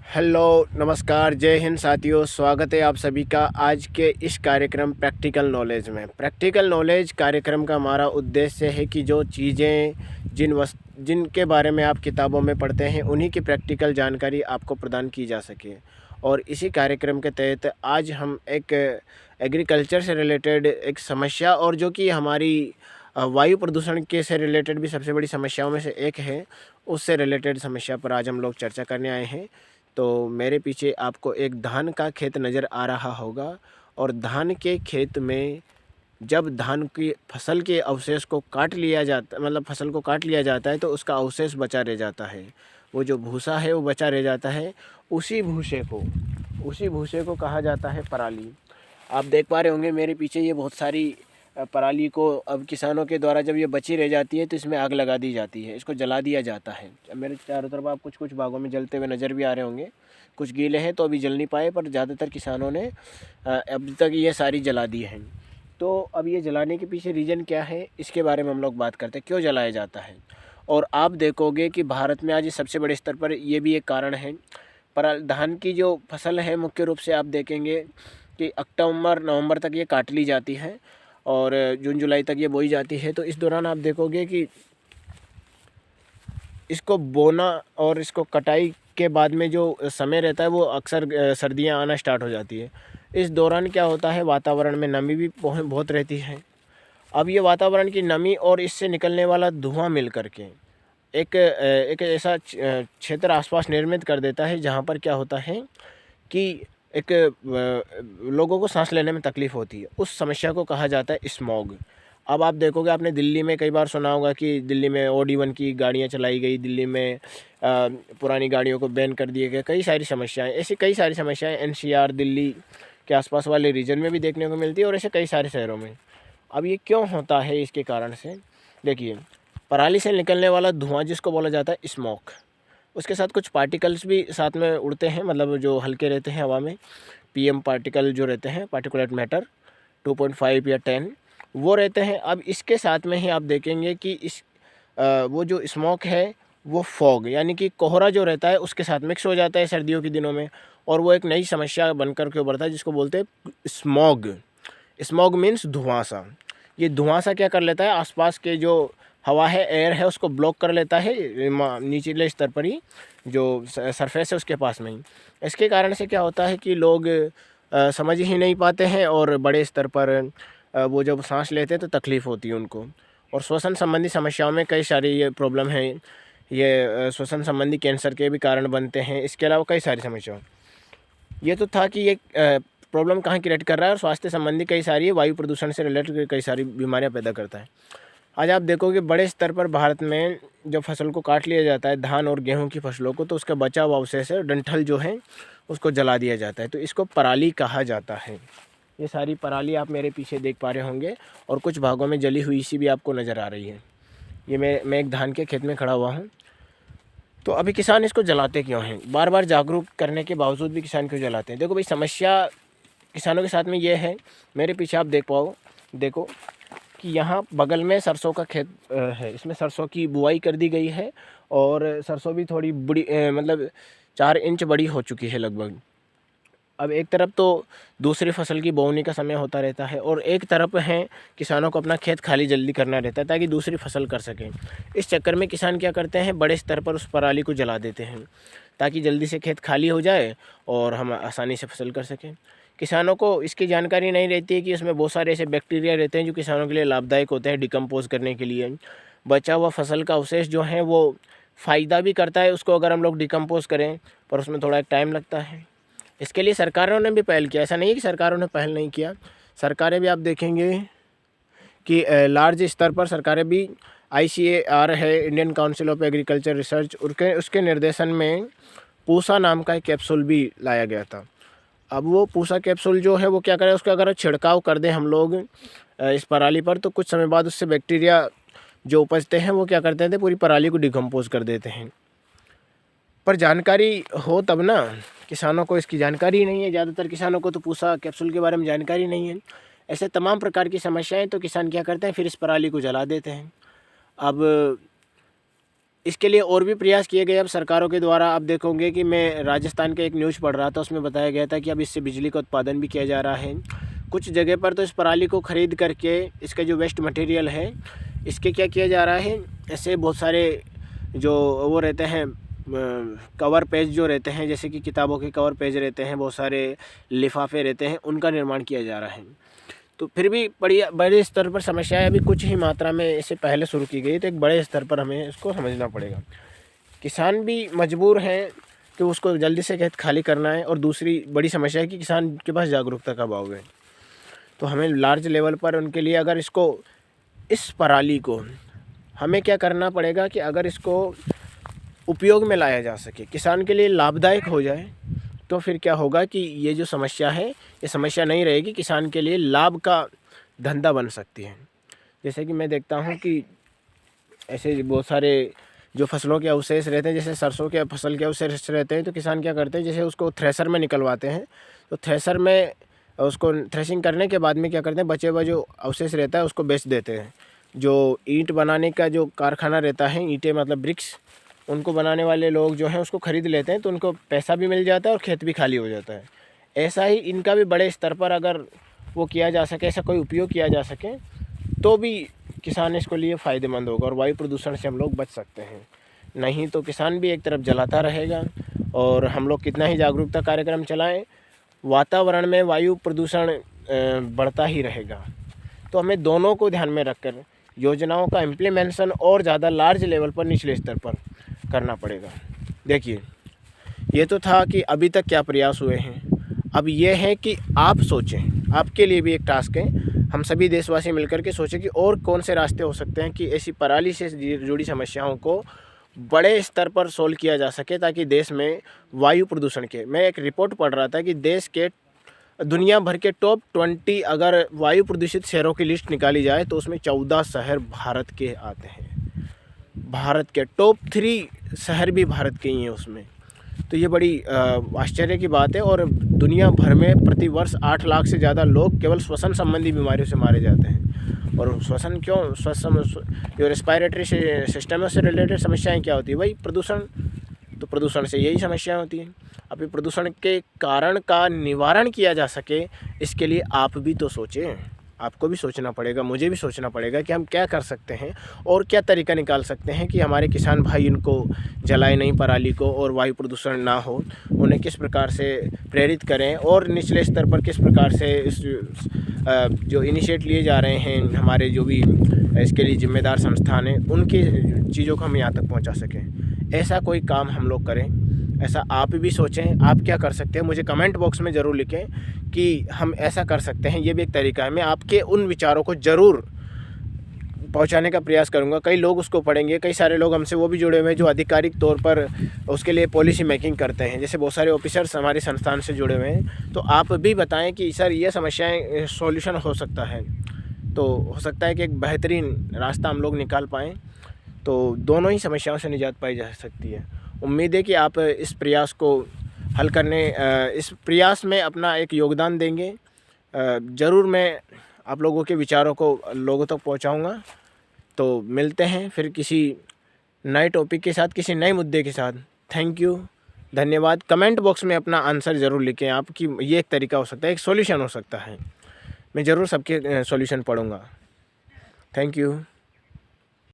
Hello, नमस्कार, जय हिंद साथियों। स्वागत है आप सभी का आज के इस कार्यक्रम प्रैक्टिकल नॉलेज में। प्रैक्टिकल नॉलेज कार्यक्रम का हमारा उद्देश्य है कि जो चीज़ें जिनके बारे में आप किताबों में पढ़ते हैं उन्हीं की प्रैक्टिकल जानकारी आपको प्रदान की जा सके। और इसी कार्यक्रम के तहत आज हम एक एग्रीकल्चर से रिलेटेड एक समस्या और जो कि हमारी वायु प्रदूषण के से रिलेटेड भी सबसे बड़ी समस्याओं में से एक है, उससे रिलेटेड समस्या पर आज हम लोग चर्चा करने आए हैं। तो मेरे पीछे आपको एक धान का खेत नज़र आ रहा होगा और धान के खेत में जब धान की फसल के अवशेष को काट लिया जाता मतलब फसल को काट लिया जाता है तो उसका अवशेष बचा रह जाता है। वो जो भूसा है वो बचा रह जाता है। उसी भूसे को कहा जाता है पराली। आप देख पा रहे होंगे मेरे पीछे ये बहुत सारी पराली को अब किसानों के द्वारा जब ये बची रह जाती है तो इसमें आग लगा दी जाती है, इसको जला दिया जाता है। अब मेरे चारों तरफ आप कुछ भागों में जलते हुए नज़र भी आ रहे होंगे। कुछ गीले हैं तो अभी जल नहीं पाए, पर ज़्यादातर किसानों ने अब तक ये सारी जला दी हैं। तो अब ये जलाने के पीछे रीज़न क्या है, इसके बारे में हम लोग बात करते हैं, क्यों जलाया जाता है। और आप देखोगे कि भारत में आज सबसे बड़े स्तर पर ये भी एक कारण है। पर धान की जो फसल है मुख्य रूप से आप देखेंगे कि अक्टूबर नवंबर तक ये काट ली जाती है और जून जुलाई तक ये बोई जाती है। तो इस दौरान आप देखोगे कि इसको बोना और इसको कटाई के बाद में जो समय रहता है वो अक्सर सर्दियां आना स्टार्ट हो जाती है। इस दौरान क्या होता है, वातावरण में नमी भी बहुत रहती है। अब ये वातावरण की नमी और इससे निकलने वाला धुआं मिल करके एक ऐसा क्षेत्र आसपास निर्मित कर देता है जहाँ पर क्या होता है कि एक लोगों को सांस लेने में तकलीफ़ होती है। उस समस्या को कहा जाता है स्मॉग। अब आप देखोगे, आपने दिल्ली में कई बार सुना होगा कि दिल्ली में OD1 की गाड़ियाँ चलाई गई, दिल्ली में पुरानी गाड़ियों को बैन कर दिए गए। कई सारी समस्याएं, ऐसी कई सारी समस्याएं NCR दिल्ली के आसपास वाले रीजन में भी देखने को मिलती है और ऐसे कई सारे शहरों में। अब ये क्यों होता है, इसके कारण से देखिए, पराली से निकलने वाला धुआं जिसको बोला जाता है स्मोक, उसके साथ कुछ पार्टिकल्स भी साथ में उड़ते हैं, मतलब जो हल्के रहते हैं हवा में। PM पार्टिकल जो रहते हैं, पार्टिकुलेट मैटर 2.5 या 10 वो रहते हैं। अब इसके साथ में ही आप देखेंगे कि वो जो स्मोक है वो फॉग यानी कि कोहरा जो रहता है उसके साथ मिक्स हो जाता है सर्दियों के दिनों में, और वो एक नई समस्या बनकर के उभरता है जिसको बोलते हैं स्मॉग। Smog means धुआंसा। ये धुआंसा क्या कर लेता है, आसपास के जो हवा है, एयर है, उसको ब्लॉक कर लेता है निचले स्तर पर ही, जो सरफेस है उसके पास में ही। इसके कारण से क्या होता है कि लोग समझ ही नहीं पाते हैं और बड़े स्तर पर वो जब सांस लेते हैं तो तकलीफ़ होती है उनको। और श्वसन संबंधी समस्याओं में कई सारी ये प्रॉब्लम है। ये श्वसन संबंधी कैंसर के भी कारण बनते हैं। इसके अलावा कई सारी समस्याओं, ये तो था कि ये प्रॉब्लम कहाँ क्रिएट कर रहा है, और स्वास्थ्य संबंधी कई सारी वायु प्रदूषण से रिलेटेड कई सारी बीमारियां पैदा करता है। आज आप देखोगे बड़े स्तर पर भारत में जब फसल को काट लिया जाता है, धान और गेहूं की फसलों को, तो उसका बचा हुआ अवशेष है, डंठल जो है उसको जला दिया जाता है। तो इसको पराली कहा जाता है। ये सारी पराली आप मेरे पीछे देख पा रहे होंगे और कुछ भागों में जली हुई सी भी आपको नज़र आ रही है। ये मैं एक धान के खेत में खड़ा हुआ हूँ। तो अभी किसान इसको जलाते क्यों हैं, बार बार जागरूक करने के बावजूद भी किसान क्यों जलाते हैं। देखो भाई, समस्या किसानों के साथ में ये है, मेरे पीछे आप देखो कि यहाँ बगल में सरसों का खेत है। इसमें सरसों की बुआई कर दी गई है और सरसों भी थोड़ी बड़ी मतलब 4 इंच बड़ी हो चुकी है लगभग। अब एक तरफ तो दूसरी फसल की बोवनी का समय होता रहता है और एक तरफ है किसानों को अपना खेत खाली जल्दी करना रहता है ताकि दूसरी फसल कर सकें। इस चक्कर में किसान क्या करते हैं, बड़े स्तर पर उस पराली को जला देते हैं ताकि जल्दी से खेत खाली हो जाए और हम आसानी से फसल कर सकें। किसानों को इसकी जानकारी नहीं रहती है कि इसमें बहुत सारे ऐसे बैक्टीरिया रहते हैं जो किसानों के लिए लाभदायक होते हैं डिकम्पोज करने के लिए। बचा हुआ फसल का अवशेष जो है वो फ़ायदा भी करता है उसको अगर हम लोग डिकम्पोज करें, पर उसमें थोड़ा एक टाइम लगता है। इसके लिए सरकारों ने भी पहल किया, ऐसा नहीं है कि सरकारों ने पहल नहीं किया। सरकारें भी आप देखेंगे कि लार्ज स्तर पर सरकारें भी, ICAR है, Indian council of agriculture research, उसके निर्देशन में पूसा नाम का एक कैप्सूल भी लाया गया था। अब वो पूसा कैप्सूल जो है वो क्या करें, उसका अगर छिड़काव कर दें हम लोग इस पराली पर, तो कुछ समय बाद उससे बैक्टीरिया जो उपजते हैं वो क्या करते थे, पूरी पराली को डिकम्पोज कर देते हैं। पर जानकारी हो तब ना, किसानों को इसकी जानकारी नहीं है। ज़्यादातर किसानों को तो पूसा कैप्सूल के बारे में जानकारी नहीं है। ऐसे तमाम प्रकार की समस्याएं, तो किसान क्या करते हैं, फिर इस पराली को जला देते हैं। अब इसके लिए और भी प्रयास किए गए अब सरकारों के द्वारा। आप देखोगे कि मैं राजस्थान का एक न्यूज़ पढ़ रहा था, उसमें बताया गया था कि अब इससे बिजली का उत्पादन भी किया जा रहा है। कुछ जगह पर तो इस पराली को ख़रीद करके इसका जो वेस्ट मटेरियल है इसके क्या किया जा रहा है, ऐसे बहुत सारे जो वो रहते हैं कवर पेज जो रहते हैं, जैसे कि किताबों के कवर पेज रहते हैं, बहुत सारे लिफाफे रहते हैं, उनका निर्माण किया जा रहा है। तो फिर भी बड़े स्तर पर समस्याएं अभी कुछ ही मात्रा में इससे पहले शुरू की गई, तो एक बड़े स्तर पर हमें इसको समझना पड़ेगा। किसान भी मजबूर हैं कि उसको जल्दी से खेत खाली करना है, और दूसरी बड़ी समस्या है कि किसान के पास जागरूकता का अभाव है। तो हमें लार्ज लेवल पर उनके लिए अगर इसको इस पराली को हमें क्या करना पड़ेगा कि अगर इसको उपयोग में लाया जा सके, किसान के लिए लाभदायक हो जाए, तो फिर क्या होगा कि ये जो समस्या है ये समस्या नहीं रहेगी, किसान के लिए लाभ का धंधा बन सकती है। जैसे कि मैं देखता हूँ कि ऐसे बहुत सारे जो फसलों के अवशेष रहते हैं, जैसे सरसों के फसल के अवशेष रहते हैं, तो किसान क्या करते हैं, जैसे उसको थ्रेसर में निकलवाते हैं, तो थ्रेसर में उसको थ्रेशिंग करने के बाद में क्या करते हैं, बचे हुआ जो अवशेष रहता है उसको बेच देते हैं। जो ईंट बनाने का जो कारखाना रहता है, ईंटें मतलब ब्रिक्स, उनको बनाने वाले लोग जो हैं उसको ख़रीद लेते हैं, तो उनको पैसा भी मिल जाता है और खेत भी खाली हो जाता है। ऐसा ही इनका भी बड़े स्तर पर अगर वो किया जा सके, ऐसा कोई उपयोग किया जा सके, तो भी किसान इसको लिए फ़ायदेमंद होगा और वायु प्रदूषण से हम लोग बच सकते हैं। नहीं तो किसान भी एक तरफ जलाता रहेगा, और हम लोग कितना ही जागरूकता कार्यक्रम चलाएं, वातावरण में वायु प्रदूषण बढ़ता ही रहेगा। तो हमें दोनों को ध्यान में रखकर योजनाओं का इम्प्लीमेंटेशन और ज़्यादा लार्ज लेवल पर, निचले स्तर पर करना पड़ेगा। देखिए, ये तो था कि अभी तक क्या प्रयास हुए हैं। अब ये है कि आप सोचें, आपके लिए भी एक टास्क है, हम सभी देशवासी मिलकर के सोचें कि और कौन से रास्ते हो सकते हैं कि ऐसी पराली से जुड़ी समस्याओं को बड़े स्तर पर सोल्व किया जा सके, ताकि देश में वायु प्रदूषण के, मैं एक रिपोर्ट पढ़ रहा था कि देश के दुनिया भर के टॉप 20 अगर वायु प्रदूषित शहरों की लिस्ट निकाली जाए तो उसमें 14 शहर भारत के आते हैं। भारत के टॉप 3 शहर भी भारत के ही हैं उसमें। तो ये बड़ी आश्चर्य की बात है। और दुनिया भर में प्रतिवर्ष 8 लाख से ज़्यादा लोग केवल श्वसन संबंधी बीमारियों से मारे जाते हैं। और श्वसन क्यों, जो रेस्पिरेटरी सिस्टम है उससे रिलेटेड समस्याएं क्या होती है, वही प्रदूषण। तो प्रदूषण से यही समस्याएं होती हैं। अभी प्रदूषण के कारण का निवारण किया जा सके, इसके लिए आप भी तो सोचें, आपको भी सोचना पड़ेगा, मुझे भी सोचना पड़ेगा कि हम क्या कर सकते हैं और क्या तरीका निकाल सकते हैं कि हमारे किसान भाई इनको जलाए नहीं पराली को, और वायु प्रदूषण ना हो। उन्हें किस प्रकार से प्रेरित करें, और निचले स्तर पर किस प्रकार से इस जो इनिशिएट लिए जा रहे हैं हमारे जो भी इसके लिए जिम्मेदार संस्थान हैं, उनकी चीज़ों को हम यहाँ तक पहुँचा सकें। ऐसा कोई काम हम लोग करें, ऐसा आप भी सोचें। आप क्या कर सकते हैं मुझे कमेंट बॉक्स में ज़रूर लिखें कि हम ऐसा कर सकते हैं, ये भी एक तरीका है। मैं आपके उन विचारों को ज़रूर पहुंचाने का प्रयास करूंगा। कई लोग उसको पढ़ेंगे, कई सारे लोग हमसे वो भी जुड़े हुए हैं जो आधिकारिक तौर पर उसके लिए पॉलिसी मेकिंग करते हैं, जैसे बहुत सारे ऑफिसर्स हमारे संस्थान से जुड़े हुए हैं। तो आप भी बताएं कि सर ये समस्याएं सॉल्यूशन हो सकता है, तो हो सकता है कि एक बेहतरीन रास्ता हम लोग निकाल पाएँ, तो दोनों ही समस्याओं से निजात पाई जा सकती है। उम्मीद है कि आप इस प्रयास को हल करने, इस प्रयास में अपना एक योगदान देंगे। ज़रूर मैं आप लोगों के विचारों को लोगों तक पहुंचाऊंगा। तो मिलते हैं फिर किसी नए टॉपिक के साथ, किसी नए मुद्दे के साथ। थैंक यू, धन्यवाद। कमेंट बॉक्स में अपना आंसर ज़रूर लिखें आपकी, ये एक तरीका हो सकता है, एक सॉल्यूशन हो सकता है। मैं ज़रूर सबके सॉल्यूशन पढ़ूंगा। Thank you.